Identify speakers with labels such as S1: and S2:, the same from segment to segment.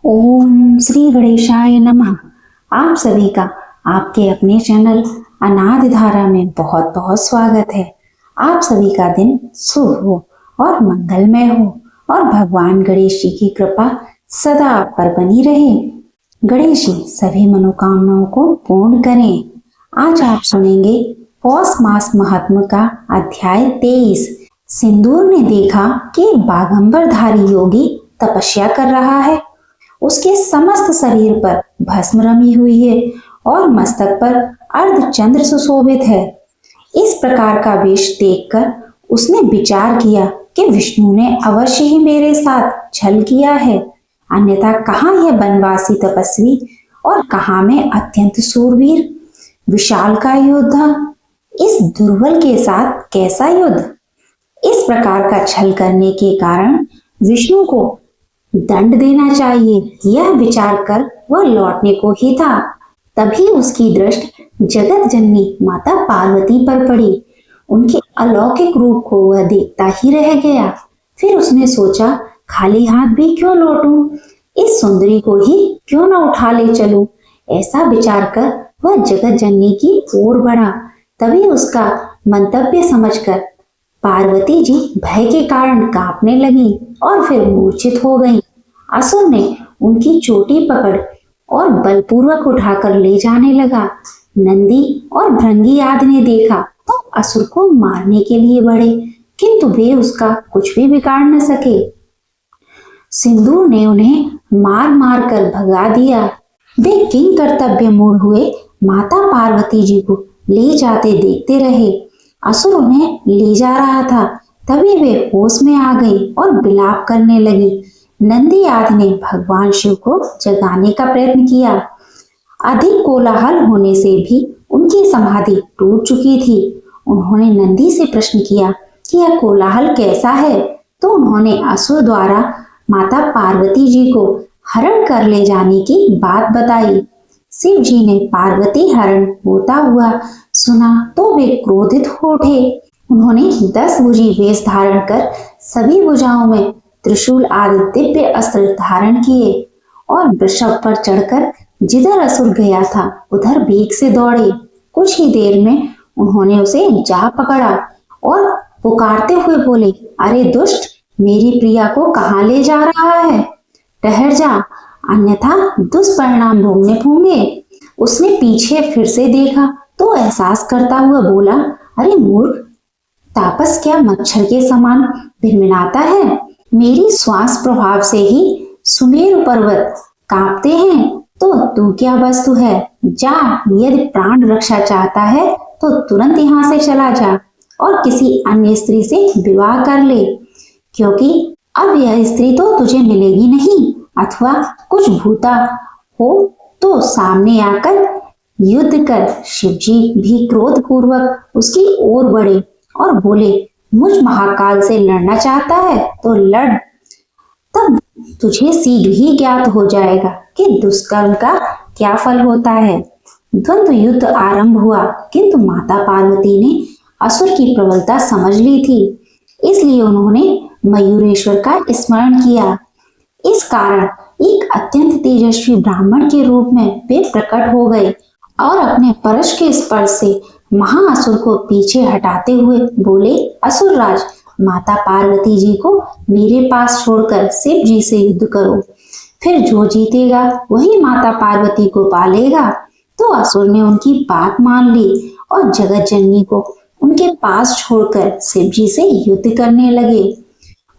S1: ओम श्री गणेशाय नमः। आप सभी का आपके अपने चैनल अनादि धारा में बहुत बहुत स्वागत है। आप सभी का दिन शुभ हो और मंगलमय हो और भगवान गणेश जी की कृपा सदा आप पर बनी रहे। गणेश जी सभी मनोकामनाओं को पूर्ण करें। आज आप सुनेंगे पौष मास महात्म्य का अध्याय 23। सिंदूर ने देखा कि बागंबरधारी योगी तपस्या कर रहा है। उसके समस्त शरीर पर भस्म रमी हुई है और मस्तक पर अर्धचंद्र सुशोभित है। इस प्रकार का वेश देखकर उसने विचार किया कि विष्णु ने अवश्य ही मेरे साथ छल किया है, अन्यथा कहाँ यह वनवासी तपस्वी और कहाँ मैं अत्यंत शूरवीर विशाल का योद्धा। इस दुर्बल के साथ कैसा युद्ध। इस प्रकार का छल करने के कारण विष्णु को दंड देना चाहिए, यह विचार कर वह लौटने को ही था। तभी उसकी दृष्टि जगत जननी माता पार्वती पर पड़ी। उनके अलौकिक रूप को वह देखता ही रह गया। फिर उसने सोचा, खाली हाथ भी क्यों लौटूं, इस सुंदरी को ही क्यों न उठा ले चलूं। ऐसा विचार कर वह जगत जननी की ओर बढ़ा। तभी उसका मंतव्य समझकर पार्वती जी भय के कारण कांपने लगी और फिर मूर्छित हो गईं। असुर ने उनकी चोटी पकड़ और बलपूर्वक उठाकर ले जाने लगा। नंदी और भृंगी आदि ने देखा तो असुर को मारने के लिए बढ़े, किंतु वे उसका कुछ भी बिगाड़ न सके। सिंदूर ने उन्हें मार मार कर भगा दिया। वे किंग कर्तव्य मूढ़ हुए माता पार्वती जी को ले जाते देखते रहे। असुर उन्हें ले जा रहा था। तभी वे होश में आ गई और विलाप करने लगी। नंदी आदि ने भगवान शिव को जगाने का प्रयत्न किया। अधिक कोलाहल होने से भी उनकी समाधि टूट चुकी थी। उन्होंने नंदी से प्रश्न किया कि यह कोलाहल कैसा है, तो उन्होंने असुर द्वारा माता पार्वती जी को हरण कर ले जाने की बात बताई। शिव जी ने पार्वती हरण होता हुआ सुना तो वे क्रोधित हो उठे। उन्होंने 10 भुजी वेश धारण कर सभी भुजाओं में त्रिशूल आदि दिव्य अस्त्र धारण किए और वृषभ पर चढ़कर जिधर असुर गया था उधर वेग से दौड़े। कुछ ही देर में उन्होंने उसे जा पकड़ा और पुकारते हुए बोले, अरे दुष्ट, मेरी प्रिया को कहाँ ले जा रहा है? ठहर जा, अन्यथा दुष्परिणाम भोगने होंगे। उसने पीछे फिर से देखा तो एहसास करता हुआ बोला, अरे मूर्ख, तापस क्या मच्छर के समान भिनभिनाता है? मेरी श्वास प्रभाव से ही सुमेरु पर्वत कांपते हैं, तो तू क्या वस्तु है? जा, यदि प्राण रक्षा चाहता है तो तुरंत यहाँ से चला जा और किसी अन्य स्त्री से विवाह कर ले, क्योंकि अब यह स्त्री तो तुझे मिलेगी नहीं। अथवा कुछ भूता हो तो सामने आकर युद्ध कर। शिवजी भी क्रोध पूर्वक उसकी ओर बढ़े और बोले, मुझ महाकाल से लड़ना चाहता है तो लड़, तब तुझे शीघ्र ही ज्ञात हो जाएगा कि दुष्कर्म का क्या फल होता है। द्वंद्व युद्ध आरंभ हुआ, किंतु माता पार्वती ने असुर की प्रबलता समझ ली थी, इसलिए उन्होंने मयूरेश्वर का स्मरण किया। इस कारण एक अत्यंत तेजस्वी ब्राह्मण के रूप में वे प्रकट हो गए और अपने परश के स्पर्श से महाअसुर को पीछे हटाते हुए बोले, असुरराज, माता पार्वती जी को मेरे पास छोड़कर शिव जी से युद्ध करो, फिर जो जीतेगा वही माता पार्वती को पालेगा। तो असुर ने उनकी बात मान ली और जगत जननी को उनके पास छोड़कर शिव जी से युद्ध करने लगे।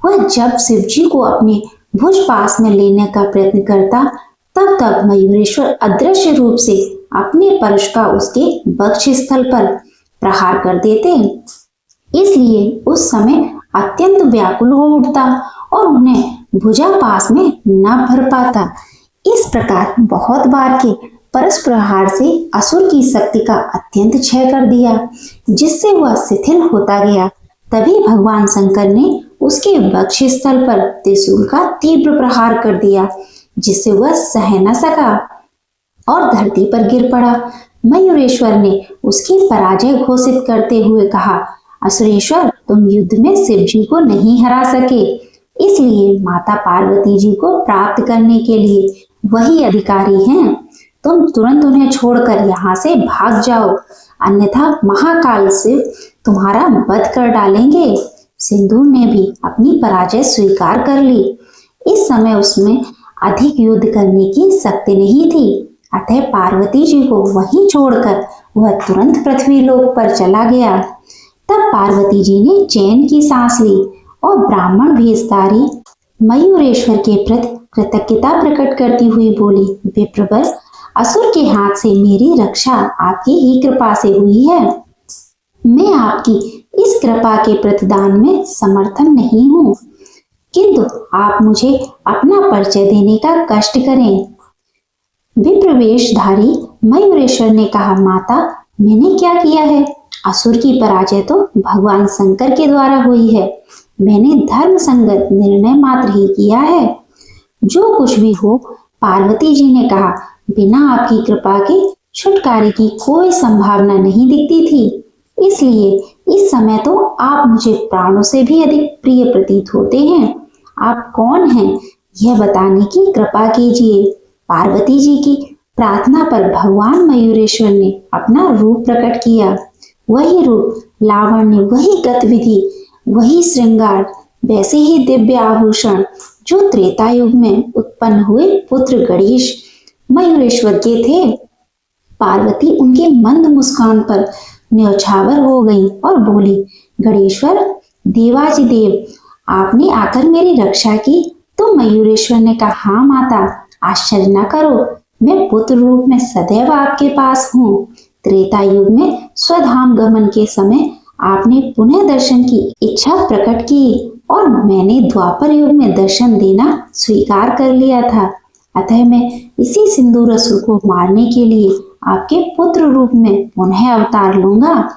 S1: वह जब शिव जी को अपने भुज पास में लेने का प्रयत्न करता, तब तक मयूरेश्वर अदृश्य रूप से अपने परश का उसके वक्ष स्थल पर प्रहार कर देते। इसलिए उस समय अत्यंत व्याकुल हो उठता और उन्हें भुजा पास में न भर पाता। इस प्रकार बहुत बार के परस प्रहार से असुर की शक्ति का अत्यंत क्षय कर दिया, जिससे वह शिथिल होता गया। तभी भगवान शंकर ने उसके वक्ष स्थल पर त्रिशूल का तीव्र प्रहार कर दिया, जिससे वह सह न सका और धरती पर गिर पड़ा। मयूरेश्वर ने उसकी पराजय घोषित करते हुए कहा, असुरेश्वर, तुम युद्ध में शिव जी को नहीं हरा सके, इसलिए माता पार्वती जी को प्राप्त करने के लिए वही अधिकारी हैं। तुम तुरंत उन्हें छोड़कर यहाँ से भाग जाओ, अन्यथा महाकाल शिव तुम्हारा वध कर डालेंगे। सिंदूर ने भी अपनी पराजय स्वीकार कर ली। इस समय उसमें अधिक युद्ध करने की शक्ति नहीं थी, अतः पार्वती जी को वहीं छोड़कर वह तुरंत पृथ्वी लोक पर चला गया। तब पार्वती जी ने चैन की सांस ली और ब्राह्मण भेषधारी मयूरेश्वर के प्रति कृतज्ञता प्रकट करती हुई बोली, विप्रवर, असुर के हाथ से मेरी रक्षा आपकी ही कृपा से हुई है। मैं आपकी इस कृपा के प्रतिदान में समर्थन नहीं हूँ, किंतु आप मुझे अपना परिचय देने का कष्ट करें। विप्रवेशधारी मयूरेश्वर ने कहा, माता, मैंने क्या किया है? असुर की पराजय तो भगवान शंकर के द्वारा हुई है। मैंने धर्म संगत निर्णय मात्र ही किया है। जो कुछ भी हो, पार्वती जी ने कहा, बिना आपकी कृपा के छुटकारे की कोई संभावना नहीं दिखती थी। इसलिए इस समय तो आप मुझे प्राणों से भी अधिक प्रिय प्रतीत होते हैं। आप कौन हैं, यह बताने की कृपा कीजिए। पार्वती जी की प्रार्थना पर भगवान मयूरेश्वर ने अपना रूप प्रकट किया। वही रूप, लावण्य, वही गतिविधि, वही श्रृंगार, वैसे ही दिव्य आभूषण जो त्रेता युग में उत्पन्न हुए पुत्र गणेश मयूरेश्वर के थे। पार्वती उनके मंद मुस्कान पर न्यौछावर हो गई और बोली, गणेश्वर, देवाधिदेव, आपने आकर मेरी रक्षा की। तो मयूरेश्वर ने कहा, हाँ माता, आश्चर्य न करो, मैं पुत्र रूप में सदैव आपके पास हूँ। त्रेता युग में स्वधाम गमन के समय आपने पुनः दर्शन की इच्छा प्रकट की और मैंने द्वापर युग में दर्शन देना स्वीकार कर लिया था। अतः मैं इसी सिंदूर असुर को मारने के लिए आपके पुत्र रूप में पुनः अवतार लूंगा।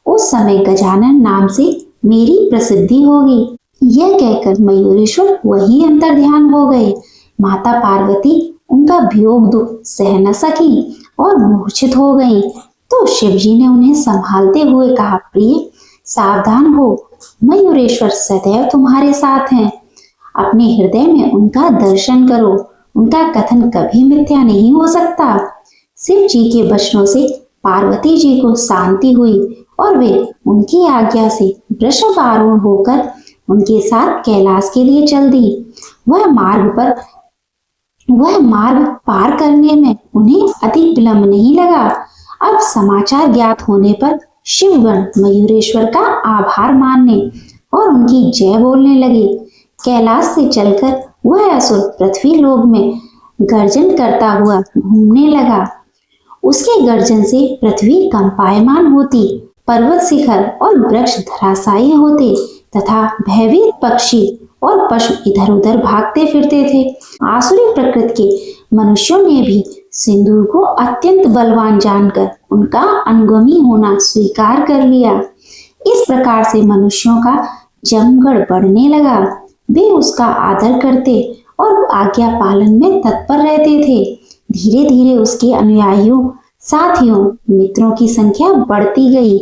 S1: उस समय गजानन नाम से मेरी प्रसिद्धि होगी। यह कहकर मयूरेश्वर वही अंतर ध्यान हो गए। माता पार्वती उनका वियोग दुख सह न सकी और मूर्छित हो गई। तो शिवजी ने उन्हें संभालते हुए कहा, प्रिय, सावधान हो, मयूरेश्वर सदैव तुम्हारे साथ हैं। अपने हृदय में उनका दर्शन करो, उनका कथन कभी मिथ्या नहीं हो सकता। शिव जी के वचनों से पार्वती जी को शांति हुई और वे उनकी आज्ञा से वृषभ आरूढ़ होकर उनके साथ कैलाश के लिए चल दी। वह मार्ग पार करने में उन्हें अधिक विलंब नहीं लगा। अब समाचार ज्ञात होने पर शिवगण मयूरेश्वर का आभार मानने और उनकी जय बोलने लगे। कैलाश से चलकर वह असुर पृथ्वी लोक में गर्जन करता हुआ घूमने लगा। उसके गर्जन से पृथ्वी कंपायमान होती, पर्वत शिखर और वृक्ष धराशायी होते तथा भयभीत पक्षी और पशु इधर उधर भागते फिरते थे। आसुरी प्रकृति के मनुष्यों ने भी सिंदूर को अत्यंत बलवान जानकर उनका अनुगामी होना स्वीकार कर लिया। इस प्रकार से मनुष्यों का जमगढ़ बढ़ने लगा। वे उसका आदर करते और आज्ञा पालन में तत्पर रहते थे। धीरे धीरे उसके अनुयायियों, साथियों, मित्रों की संख्या बढ़ती गई।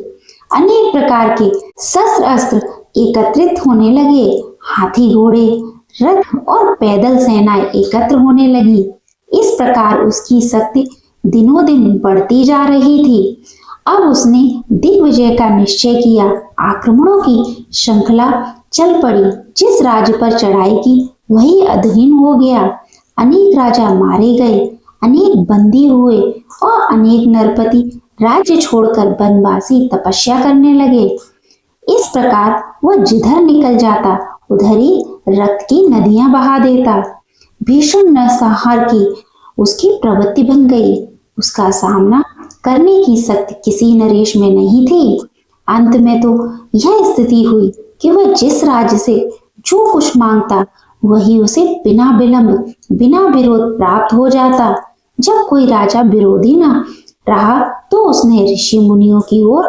S1: अनेक प्रकार के शस्त्र अस्त्र एकत्रित होने लगे। हाथी, घोड़े, रथ और पैदल सेनाएं एकत्र होने लगी। इस प्रकार उसकी शक्ति दिनों दिन बढ़ती जा रही थी। अब उसने दिग्विजय का निश्चय किया। आक्रमणों की श्रृंखला चल पड़ी। जिस राज्य पर चढ़ाई की वही अधीन हो गया। अनेक राजा मारे गए, अनेक बंदी हुए और अनेक नरपति राज्य छोड़कर वनवासी तपस्या करने लगे। इस प्रकार वह जिधर निकल जाता उधर ही रक्त की नदियां बहा देता। भीषण नरसंहार की उसकी प्रवृत्ति बन गई। उसका सामना करने की शक्ति किसी नरेश में नहीं थी। अंत में तो यह स्थिति हुई कि वह जिस राज्य से जो कुछ मांगता वही उसे बिना विलंब, बिना विरोध प्राप्त हो जाता। जब कोई राजा विरोधी न रहा तो उसने ऋषि मुनियों की ओर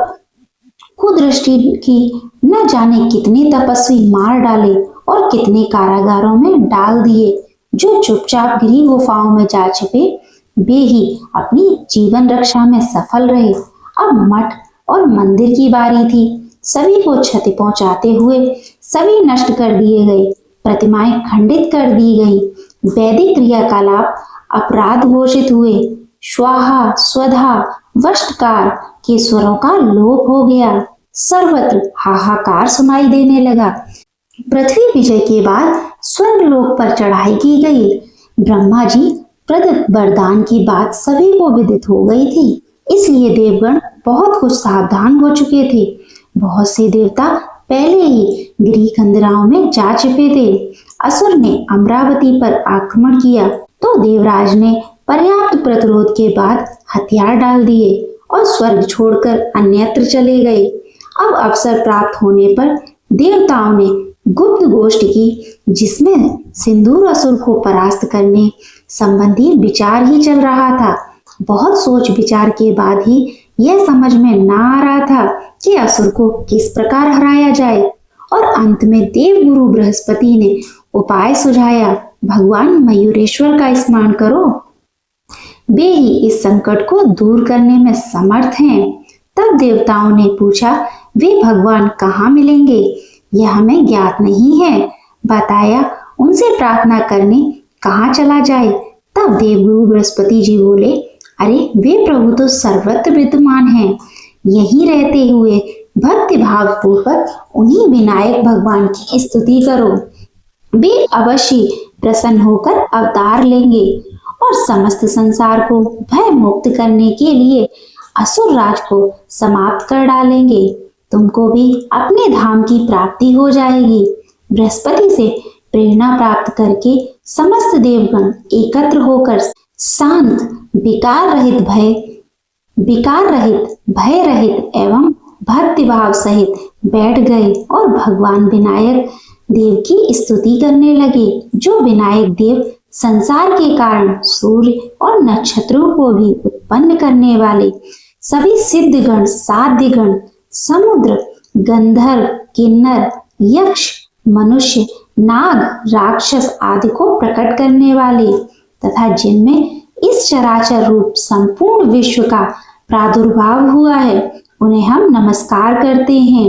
S1: कुदृष्टि की। न जाने कितने तपस्वी मार डाले और कितने कारागारों में डाल दिए। जो चुपचाप गृह गुफाओं में जा छिपे वे ही अपनी जीवन रक्षा में सफल रहे। अब मठ और मंदिर की बारी थी। सभी को क्षति पहुंचाते हुए सभी नष्ट कर दिए गए। प्रतिमाएं खंडित कर दी गई, वैदिक क्रियाकलाप अपराध घोषित हुए, स्वाहा स्वधा वष्टकार के स्वरों का लोप हो गया, सर्वत्र हाहाकार सुनाई देने लगा। पृथ्वी विजय के बाद स्वर्गलोक पर चढ़ाई की गई। ब्रह्मा जी प्रदत्त वरदान की बात सभी को विदित हो गई थी, इसलिए देवगण बहुत कुछ सावधान हो चुके थे। बहुत से देवता पहले ही गिरी कंदराओं में जा छिपे थे। असुर ने अमरावती पर आक्रमण किया तो देवराज ने पर्याप्त प्रतिरोध के बाद हथियार डाल दिए और स्वर्ग छोड़कर अन्यत्र चले गए। अब अवसर प्राप्त होने पर देवताओं ने गुप्त गोष्ठ की, जिसमें सिंदूर असुर को परास्त करने संबंधी विचार ही चल रहा था। बहुत सोच विचार के बाद ही यह समझ में न आ रहा था कि असुर को किस प्रकार हराया जाए, और अंत में देवगुरु बृहस्पति ने उपाय सुझाया, भगवान मयूरेश्वर का स्मरण करो, वे ही इस संकट को दूर करने में समर्थ हैं। तब देवताओं ने पूछा, वे भगवान कहाँ मिलेंगे? यह हमें ज्ञात नहीं है, बताया उनसे प्रार्थना करने कहाँ चला जाए? तब देवगुरु बृहस्पति जी बोले, अरे वे प्रभु तो सर्वत्र विद्यमान हैं, यहीं रहते हुए भक्ति भाव पूर्वक उन्हीं विनायक भगवान की स्तुति करो, वे अवश्य प्रसन्न होकर अवतार लेंगे और समस्त संसार को भय मुक्त करने के लिए असुर राज को समाप्त कर डालेंगे। तुमको भी अपने धाम की प्राप्ति हो जाएगी। बृहस्पति से प्रेरणा प्राप्त करके समस्त देवगण एकत्र होकर शांत, भय रहित एवं भक्ति भाव सहित बैठ गए और भगवान विनायक देव की स्तुति करने लगे, जो विनायक देव संसार के कारण सूर्य और नक्षत्रों को भी उत्पन्न करने वाले, सभी सिद्धगण, साध्यगण, समुद्र, गंधर्व, किन्नर, यक्ष, मनुष्य, नाग, राक्षस आदि को प्रकट करने वाले तथा जिनमें इस चराचर रूप संपूर्ण विश्व का प्रादुर्भाव हुआ है, उन्हें हम नमस्कार करते हैं।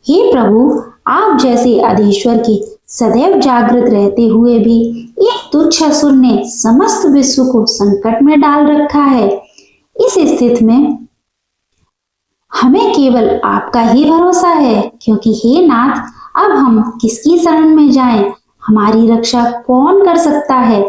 S1: हे प्रभु, आप जैसे अधीश्वर की सदैव जागृत रहते हुए भी एक तुच्छ असुर ने समस्त विश्व को संकट में डाल रखा है। इस स्थिति में हमें केवल आपका ही भरोसा है, क्योंकि हे नाथ, अब हम किसकी शरण में जाएं? हमारी रक्षा कौन कर सकता है?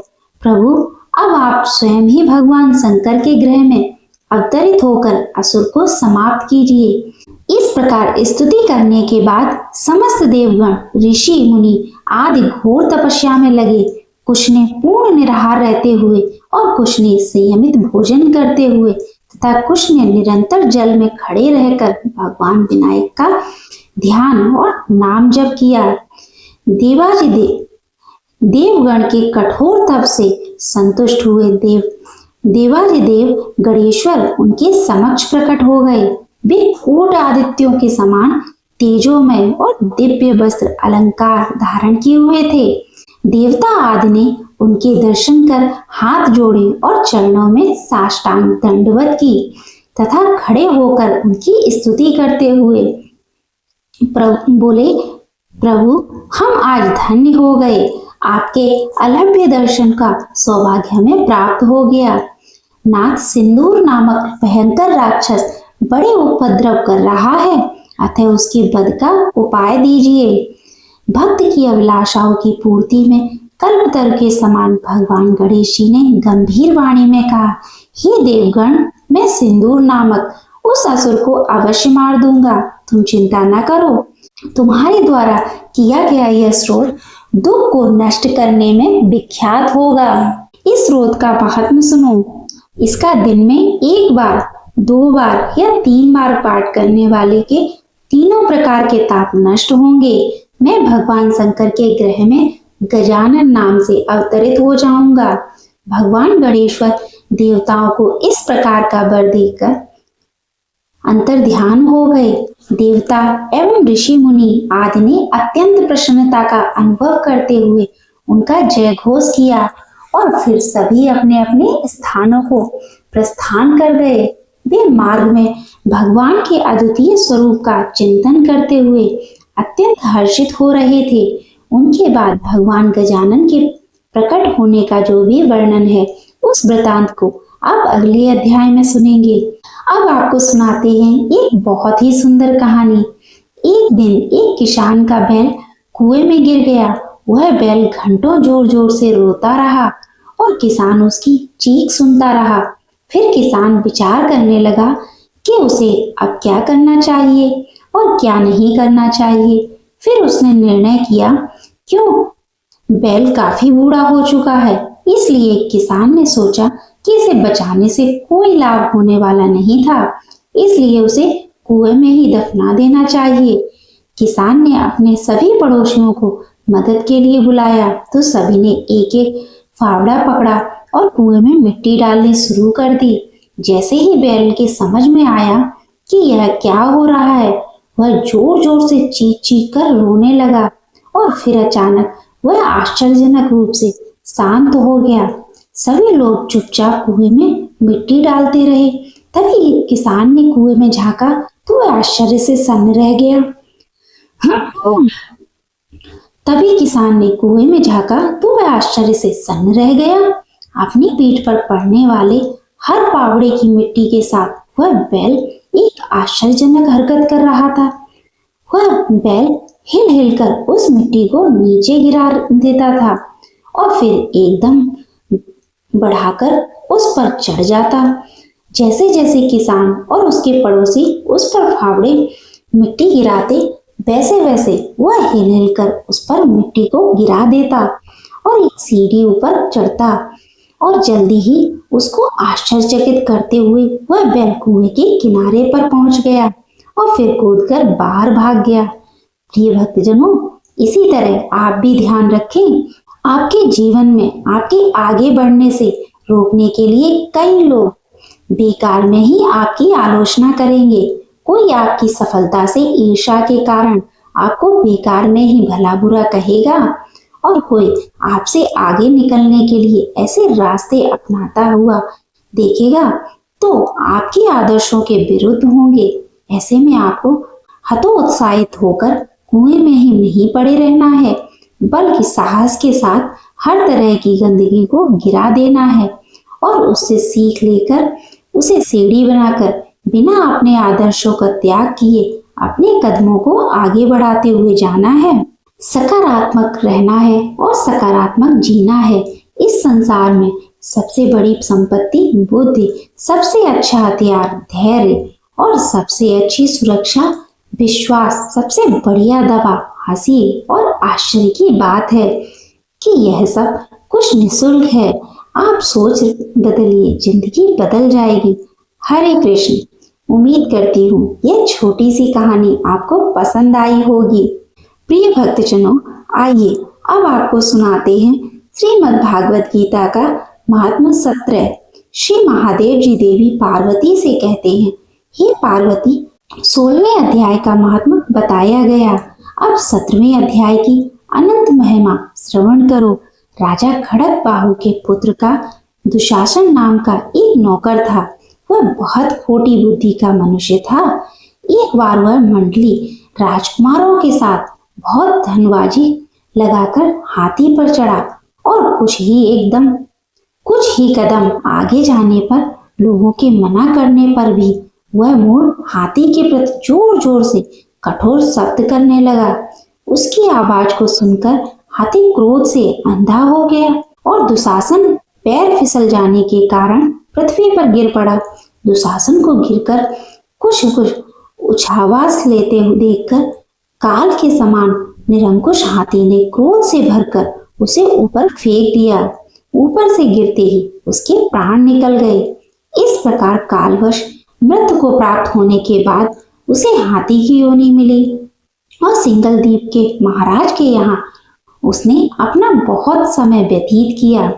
S1: प्रभु, अब आप स्वयं ही भगवान शंकर के गृह में अवतरित होकर असुर को समाप्त कीजिए। इस प्रकार स्तुति करने के बाद समस्त देवगण, ऋषि, मुनि आदि घोर तपस्या में लगे। कुछ ने पूर्ण निराहार रहते हुए और कुछ ने संयमित भोजन करते हुए तथा कुछ ने निरंतर जल में खड़े रहकर भगवान विनायक का ध्यान और नाम जप किया। देवगण के कठोर तप से संतुष्ट हुए देवाधिदेव गणेश्वर उनके समक्ष प्रकट हो गए। वे कोट आदित्यों के समान तेजोमय और दिव्य वस्त्र अलंकार धारण किए हुए थे। देवता आदि ने उनके दर्शन कर हाथ जोड़े और चरणों में साष्टांग दंडवत की तथा खड़े होकर उनकी स्तुति करते हुए बोले, प्रभु, हम आज धन्य हो गए, आपके अलभ्य दर्शन का सौभाग्य हमें प्राप्त हो गया। नाथ, सिंदूर नामक भयंकर राक्षस बड़े उपद्रव कर रहा है, अतः उसके वध का उपाय दीजिए। भक्त की अभिलाषाओं की पूर्ति में कल्पतरु के समान भगवान गणेश जी ने गंभीर वाणी में कहा, हे देवगण, मैं सिंदूर नामक उस असुर को अवश्य मार दूंगा, तुम चिंता न करो। तुम्हारे द्वारा किया गया यह स्रोत दुख को नष्ट करने में विख्यात होगा। इस स्रोत का महात्म्य सुनो। इसका दिन में 1 बार, 2 बार या 3 बार पाठ करने वाले के तीनों प्रकार के ताप नष्ट होंगे। मैं भगवान शंकर के गृह में गजानन नाम से अवतरित हो जाऊंगा। भगवान गणेश्वर देवताओं को इस प्रकार का वर देकर अंतर्ध्यान हो गए। देवता एवं ऋषि मुनि आदि ने अत्यंत प्रसन्नता का अनुभव करते हुए उनका जय घोष किया और फिर सभी अपने अपने स्थानों को प्रस्थान कर गए। वे मार्ग में भगवान के अद्वितीय स्वरूप का चिंतन करते हुए अत्यंत हर्षित हो रहे थे। उनके बाद भगवान गजानन के प्रकट होने का जो भी वर्णन है उस वृतांत को आप अगले अध्याय में सुनेंगे। अब आपको सुनाते हैं एक बहुत ही सुंदर कहानी। एक दिन एक किसान का बैल कुएं में गिर गया। वह बैल घंटों जोर जोर से रोता रहा और किसान उसकी चीख सुनता रहा। फिर किसान विचार करने लगा कि उसे अब क्या करना चाहिए और क्या नहीं करना चाहिए। फिर उसने निर्णय किया, क्यों, बैल काफी बूढ़ा हो चुका है, इसलिए किसान ने सोचा कि इसे बचाने से कोई लाभ होने वाला नहीं था, इसलिए उसे कुएं में ही दफना देना चाहिए। किसान ने अपने सभी पड़ोसियों को मदद के लिए बुलाया तो सभी ने एक एक फावड़ा पकड़ा और कुएं में मिट्टी डालनी शुरू कर दी। जैसे ही बैल के समझ में आया कि यह क्या हो रहा है, वह जोर जोर से चीख चीख कर रोने लगा और फिर अचानक वह आश्चर्यजनक रूप से शांत हो गया। सभी लोग चुपचाप कुएं में मिट्टी डालते रहे। तभी किसान ने कुएं में झांका तो वह आश्चर्य से सन्न रह गया। अपनी पीठ पर पड़ने वाले हर पावड़े की मिट्टी के साथ वह बैल एक आश्चर्यजनक हरकत कर रहा था। वह बैल हिल हिल कर उस मिट्टी को नीचे गिरा देता था और फिर एकदम बढ़ाकर उस पर चढ़ जाता। जैसे जैसे किसान और उसके पड़ोसी उस पर फावड़े मिट्टी गिराते, वैसे वैसे वह हिल हिल कर उस पर मिट्टी को गिरा देता और एक सीढ़ी ऊपर चढ़ता और जल्दी ही उसको आश्चर्यचकित करते हुए वह बैल कुएं के किनारे पर पहुंच गया और फिर कूदकर बाहर भाग गया। प्रिय भक्तजनों, इसी तरह आप भी ध्यान रखें, आपके जीवन में आपके आगे बढ़ने से रोकने के लिए कई लोग बेकार में ही आपकी आलोचना करेंगे। कोई आपकी सफलता से ईर्ष्या के कारण आपको बेकार में ही भला बुरा कहेगा और कोई आपसे आगे निकलने के लिए ऐसे रास्ते अपनाता हुआ देखेगा तो आपके आदर्शों के विरुद्ध होंगे। ऐसे में आपको हतोत्साहित होकर कुएं में ही नहीं पड़े रहना है, बल्कि साहस के साथ हर तरह की गंदगी को गिरा देना है और उससे सीख लेकर उसे सीढ़ी बनाकर बिना अपने आदर्शों का त्याग किए अपने कदमों को आगे बढ़ाते हुए जाना है। सकारात्मक रहना है और सकारात्मक जीना है। इस संसार में सबसे बड़ी संपत्ति बुद्धि, सबसे अच्छा हथियार धैर्य और सबसे अच्छी सुरक्षा विश्वास, सबसे बढ़िया दवा हंसी और आश्चर्य की बात है कि यह सब कुछ निःशुल्क है। आप सोच बदलिए, जिंदगी बदल जाएगी। हरे कृष्ण। उम्मीद करती हूँ यह छोटी सी कहानी आपको पसंद आई होगी। प्रिय भक्तजनों, आइए अब आपको सुनाते हैं श्रीमद् भागवत गीता का महात्म्य 17। श्री महादेव जी देवी पार्वती से कहते हैं, हे पार्वती, 16वें अध्याय का महात्म्य बताया गया। अब 17वें अध्याय की अनंत महिमा श्रवण करो। राजा खड़ग बाहु के पुत्र का दुशासन नाम का एक नौकर था। वह बहुत खोटी बुद्धि का मनुष्य था। एक बार वह मंडली राजकुमारों के साथ बहुत धनबाजी लगाकर हाथी पर चढ़ा और कुछ ही कदम आगे जाने पर लोगों के मना करने पर भी वह मूढ़ हाथी के प्रति जोर जोर से कठोर शब्द करने लगा। उसकी आवाज को सुनकर हाथी क्रोध से अंधा हो गया और दुशासन पैर फिसल जाने के कारण पृथ्वी पर गिर पड़ा। दुशासन को गिरकर कुछ उछावास लेते हुए देखकर काल के समान निरंकुश हाथी ने क्रोध से भरकर उसे ऊपर फेंक दिया। ऊपर से गिरते ही उसके प्राण निकल गए। इस प्रकार कालवश मृत्यु को प्राप्त होने के बाद उसे हाथी की योनि मिली और सिंगल द्वीप के महाराज के यहाँ उसने अपना बहुत समय व्यतीत किया।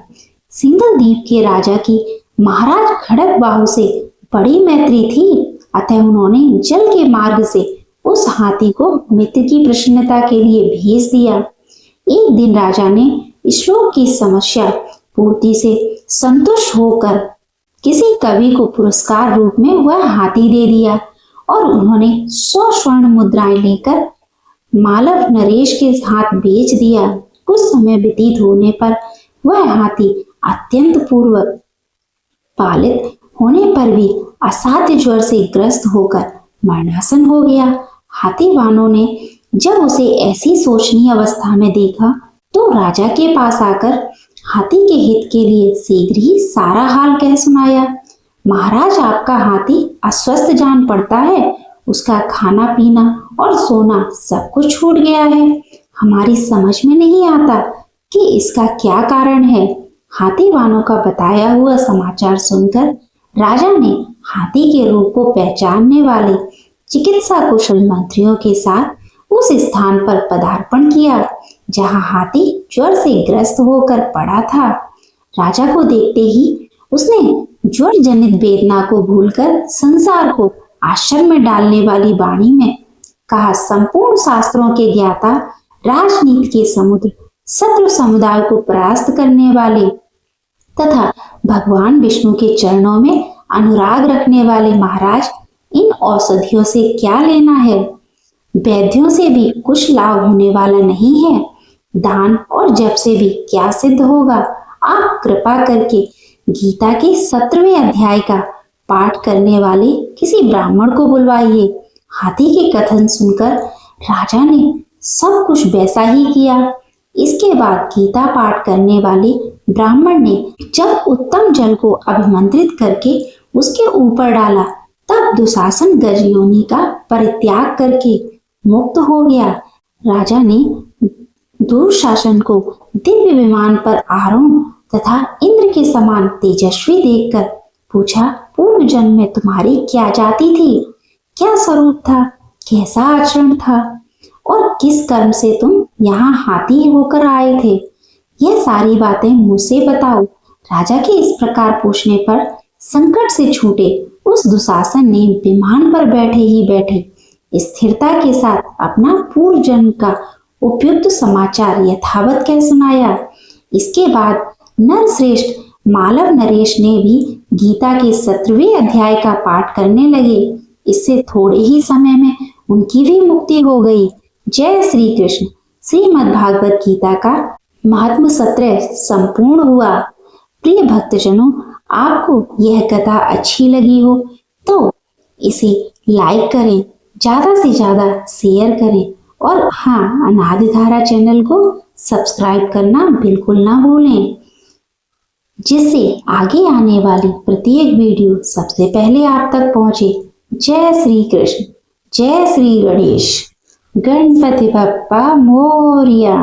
S1: सिंगल द्वीप के राजा की महाराज खड़ग बाहु से बड़ी मैत्री थी, अतः उन्होंने जल के मार्ग से उस हाथी को मित्र की प्रसन्नता के लिए भेज दिया। एक दिन राजा ने श्लोक की समस्या पूर्ति से संतुष्ट होकर किसी कवि को पुरस्कार रूप में वह हाथी दे दिया और उन्होंने 100 स्वर्ण मुद्राएं लेकर मालव नरेश के हाथ बेच दिया। कुछ समय व्यतीत होने पर वह हाथी अत्यंत पूर्वक पालित होने पर भी असाध्य ज्वर से ग्रस्त होकर मरणासन हो गया। हाथी वानों ने जब उसे ऐसी शोचनीय अवस्था में देखा तो राजा के पास आकर हाथी के हित के लिए शीघ्र ही सारा हाल कह सुनाया। महाराज, आपका हाथी अस्वस्थ जान पड़ता है। उसका खाना पीना और सोना सब कुछ छूट गया है। हमारी समझ में नहीं आता कि इसका क्या कारण है। हाथी वानों का बताया हुआ समाचार सुनकर राजा ने हाथी के रूप को पहचानने वाले चिकित्सा कुशल मंत्रियों के साथ उस स्थान पर पदार्पण किया जहां हाथी ज्वर से ग्रस्त होकर पड़ा था। राजा को देखते ही उसने ज्वर जनित वेदना को भूलकर संसार को आश्चर्य में डालने वाली वाणी में कहा, संपूर्ण शास्त्रों के ज्ञाता, राजनीति के समुद्र, शत्रु समुदाय को परास्त करने वाले तथा भगवान विष्णु के चरणों में अनुराग रखने वाले महाराज, इन औषधियों से क्या लेना है? वैद्यों से भी कुछ लाभ होने वाला नहीं है। दान और जप से भी क्या सिद्ध होगा? आप कृपा करके गीता के 17वें अध्याय का पाठ करने वाले किसी ब्राह्मण को बुलवाइए। हाथी के कथन सुनकर राजा ने सब कुछ वैसा ही किया। इसके बाद गीता पाठ करने वाले ब्राह्मण ने जब उत्तम जल को अभिमंत्रित करके उसके ऊपर डाला, तब दुशासन गजयोनि का परित्याग करके मुक्त हो गया। राजा ने दुशासन को दिव्य विमान पर आरोहण तथा इंद्र के समान तेजस्वी देखकर पूछा, पूर्व जन्म में तुम्हारी क्या जाति थी? क्या स्वरूप था? कैसा आचरण था? और किस कर्म से तुम यहाँ हाथी होकर आए थे? यह सारी बातें मुझसे बताओ। राजा के इस प्रकार पूछने पर संकट से छूटे उस दुशासन ने विमान पर बैठे ही बैठे स्थिरता के साथ अपना पूर्व जन्म का उपयुक्त समाचार यथावत कह सुनाया। इसके बाद नरश्रेष्ठ मालव नरेश ने भी गीता के 17वें अध्याय का पाठ करने लगे। इससे थोड़े ही समय में उनकी भी मुक्ति हो गई। जय श्री कृष्ण। श्रीमद् भागवत गीता का महात्म सत्र संपूर्ण हुआ। प्रिय भक्तजनों, आपको यह कथा अच्छी लगी हो तो इसे लाइक करें, ज्यादा से ज्यादा शेयर करें और हाँ, अनादिधारा चैनल को सब्सक्राइब करना बिल्कुल ना भूलें, जिससे आगे आने वाली प्रत्येक वीडियो सबसे पहले आप तक पहुंचे। जय श्री कृष्ण। जय श्री गणेश। गणपति बप्पा मोरिया।